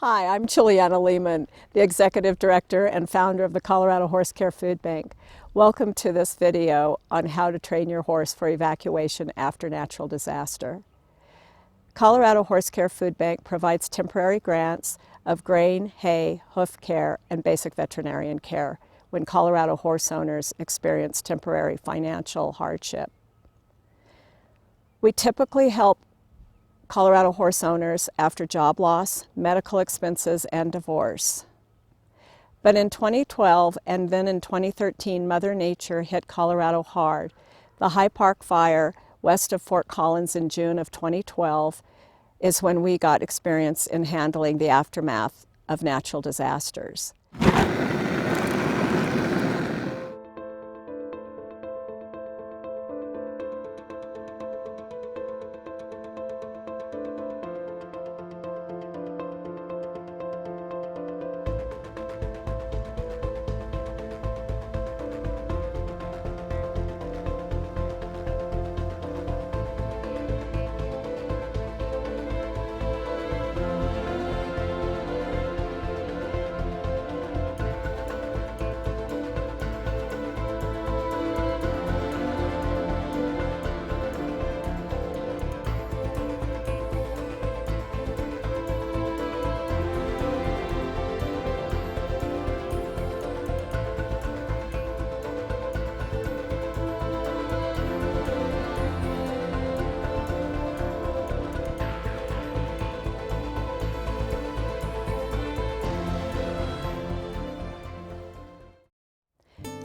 Hi, I'm Juliana Lehman, the Executive Director and founder of the Colorado Horsecare Foodbank. Welcome to this video on how to train your horse for evacuation after natural disaster. Colorado Horsecare Foodbank provides temporary grants of grain, hay, hoof care, and basic veterinarian care when Colorado horse owners experience temporary financial hardship. We typically help Colorado horse owners after job loss, medical expenses, and divorce. But in 2012 and then in 2013, Mother Nature hit Colorado hard. The High Park fire west of Fort Collins in June of 2012 is when we got experience in handling the aftermath of natural disasters.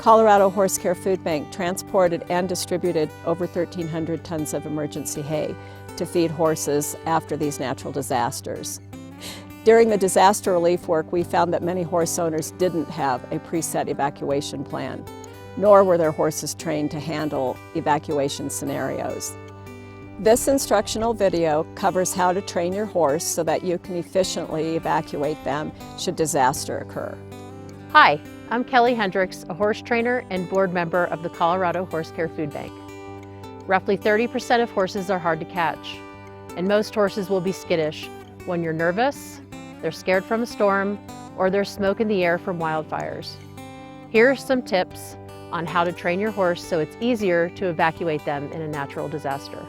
Colorado Horsecare Foodbank transported and distributed over 1,300 tons of emergency hay to feed horses after these natural disasters. During the disaster relief work, we found that many horse owners didn't have a preset evacuation plan, nor were their horses trained to handle evacuation scenarios. This instructional video covers how to train your horse so that you can efficiently evacuate them should disaster occur. Hi, I'm Kelly Hendricks, a horse trainer and board member of the Colorado Horsecare Foodbank. Roughly 30% of horses are hard to catch, and most horses will be skittish when you're nervous, they're scared from a storm, or there's smoke in the air from wildfires. Here are some tips on how to train your horse so it's easier to evacuate them in a natural disaster.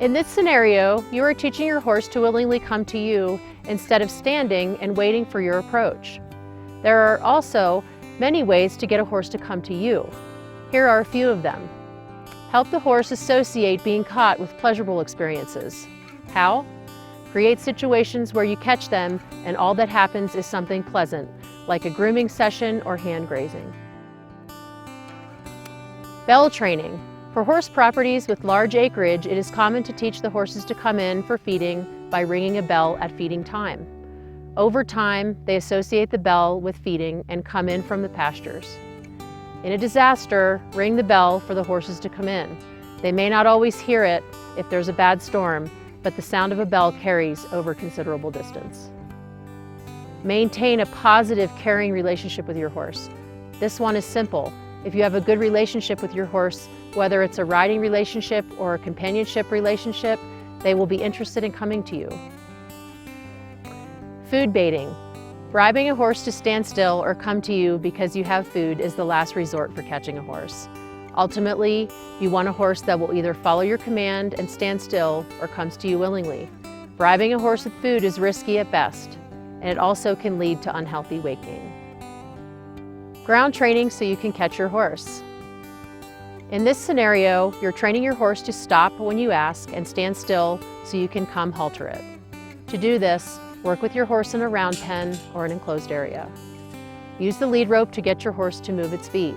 In this scenario, you are teaching your horse to willingly come to you instead of standing and waiting for your approach. There are also many ways to get a horse to come to you. Here are a few of them. Help the horse associate being caught with pleasurable experiences. How? Create situations where you catch them and all that happens is something pleasant, like a grooming session or hand grazing. Bell training. For horse properties with large acreage, it is common to teach the horses to come in for feeding by ringing a bell at feeding time. Over time, they associate the bell with feeding and come in from the pastures. In a disaster, ring the bell for the horses to come in. They may not always hear it if there's a bad storm, but the sound of a bell carries over considerable distance. Maintain a positive, caring relationship with your horse. This one is simple. If you have a good relationship with your horse, whether it's a riding relationship or a companionship relationship, they will be interested in coming to you. Food baiting. Bribing a horse to stand still or come to you because you have food is the last resort for catching a horse. Ultimately, you want a horse that will either follow your command and stand still or comes to you willingly. Bribing a horse with food is risky at best, and it also can lead to unhealthy weight gain. Ground training so you can catch your horse. In this scenario, you're training your horse to stop when you ask and stand still so you can come halter it. To do this, work with your horse in a round pen or an enclosed area. Use the lead rope to get your horse to move its feet.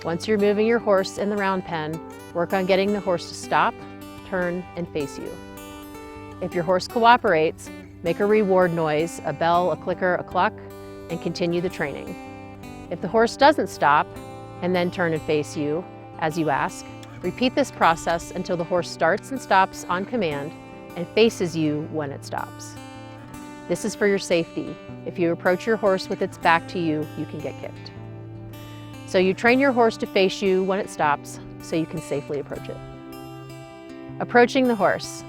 Once you're moving your horse in the round pen, work on getting the horse to stop, turn, and face you. If your horse cooperates, make a reward noise, a bell, a clicker, a cluck, and continue the training. If the horse doesn't stop and then turn and face you as you ask, repeat this process until the horse starts and stops on command and faces you when it stops. This is for your safety. If you approach your horse with its back to you, you can get kicked. So you train your horse to face you when it stops so you can safely approach it. Approaching the horse.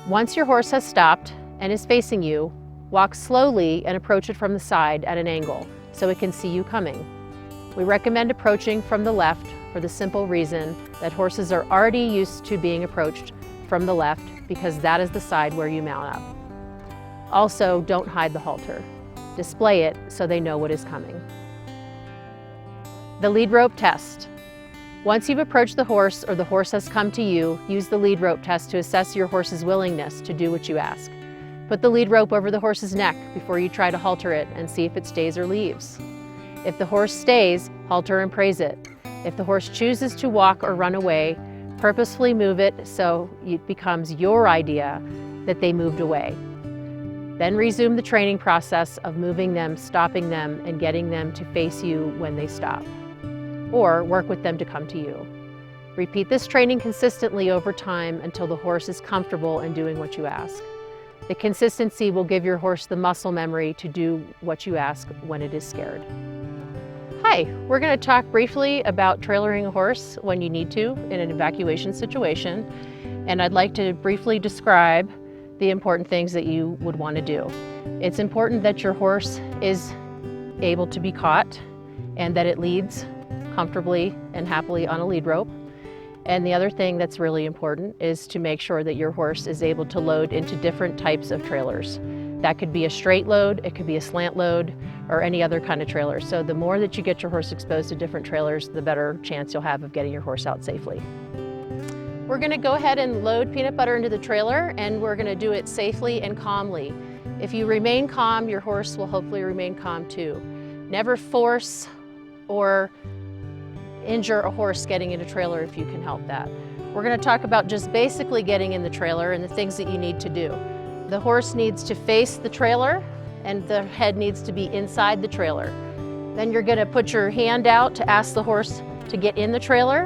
Once your horse has stopped and is facing you, Walk slowly and approach it from the side at an angle so it can see you coming. We recommend approaching from the left for the simple reason that horses are already used to being approached from the left because that is the side where you mount up. Also, don't hide the halter. Display it so they know what is coming. The lead rope test. Once you've approached the horse or the horse has come to you, use the lead rope test to assess your horse's willingness to do what you ask. Put the lead rope over the horse's neck before you try to halter it and see if it stays or leaves. If the horse stays, halter and praise it. If the horse chooses to walk or run away, purposefully move it so it becomes your idea that they moved away. Then resume the training process of moving them, stopping them, and getting them to face you when they stop. Or work with them to come to you. Repeat this training consistently over time until the horse is comfortable in doing what you ask. The consistency will give your horse the muscle memory to do what you ask when it is scared. Hi, we're going to talk briefly about trailering a horse when you need to in an evacuation situation, and I'd like to briefly describe the important things that you would want to do. It's important that your horse is able to be caught and that it leads comfortably and happily on a lead rope. And the other thing that's really important is to make sure that your horse is able to load into different types of trailers. That could be a straight load, it could be a slant load, or any other kind of trailer. So the more that you get your horse exposed to different trailers, the better chance you'll have of getting your horse out safely. We're gonna go ahead and load peanut butter into the trailer, and we're gonna do it safely and calmly. If you remain calm, your horse will hopefully remain calm too. Never force or injure a horse getting in a trailer if you can help that. We're going to talk about just basically getting in the trailer and the things that you need to do. The horse needs to face the trailer and the head needs to be inside the trailer. Then you're going to put your hand out to ask the horse to get in the trailer,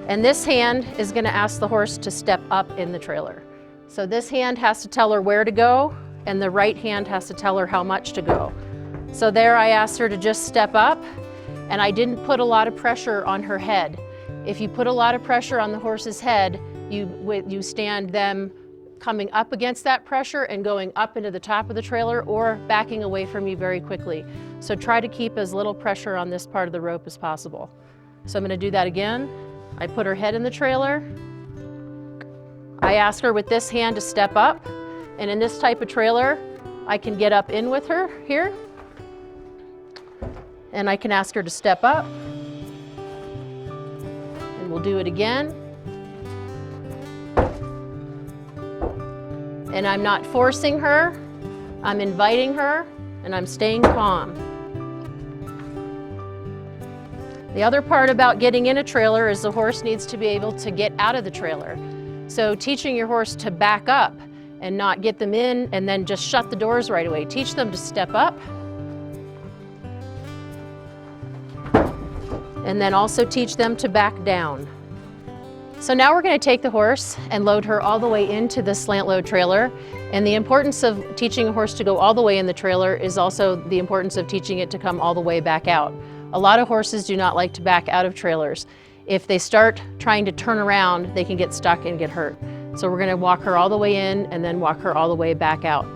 and this hand is going to ask the horse to step up in the trailer. So this hand has to tell her where to go and the right hand has to tell her how much to go. So there I asked her to just step up, and I didn't put a lot of pressure on her head. If you put a lot of pressure on the horse's head, you stand them coming up against that pressure and going up into the top of the trailer or backing away from you very quickly. So try to keep as little pressure on this part of the rope as possible. So I'm going to do that again. I put her head in the trailer. I ask her with this hand to step up, and in this type of trailer, I can get up in with her here. And I can ask her to step up, and we'll do it again. And I'm not forcing her, I'm inviting her, and I'm staying calm. The other part about getting in a trailer is the horse needs to be able to get out of the trailer. So teaching your horse to back up and not get them in and then just shut the doors right away. Teach them to step up, and then also teach them to back down. So now we're going to take the horse and load her all the way into the slant load trailer. And the importance of teaching a horse to go all the way in the trailer is also the importance of teaching it to come all the way back out. A lot of horses do not like to back out of trailers. If they start trying to turn around, they can get stuck and get hurt. So we're going to walk her all the way in and then walk her all the way back out.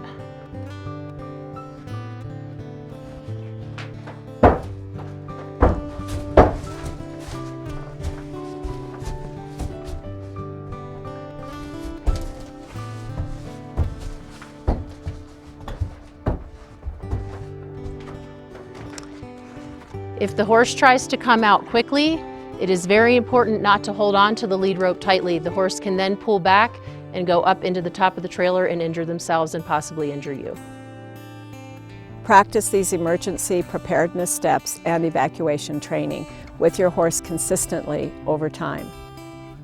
If the horse tries to come out quickly, it is very important not to hold on to the lead rope tightly. The horse can then pull back and go up into the top of the trailer and injure themselves and possibly injure you. Practice these emergency preparedness steps and evacuation training with your horse consistently over time.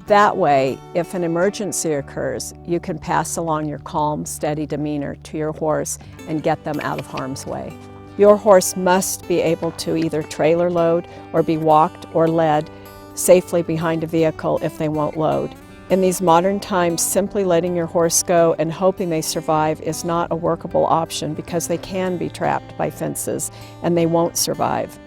That way, if an emergency occurs, you can pass along your calm, steady demeanor to your horse and get them out of harm's way. Your horse must be able to either trailer load or be walked or led safely behind a vehicle if they won't load. In these modern times, simply letting your horse go and hoping they survive is not a workable option because they can be trapped by fences and they won't survive.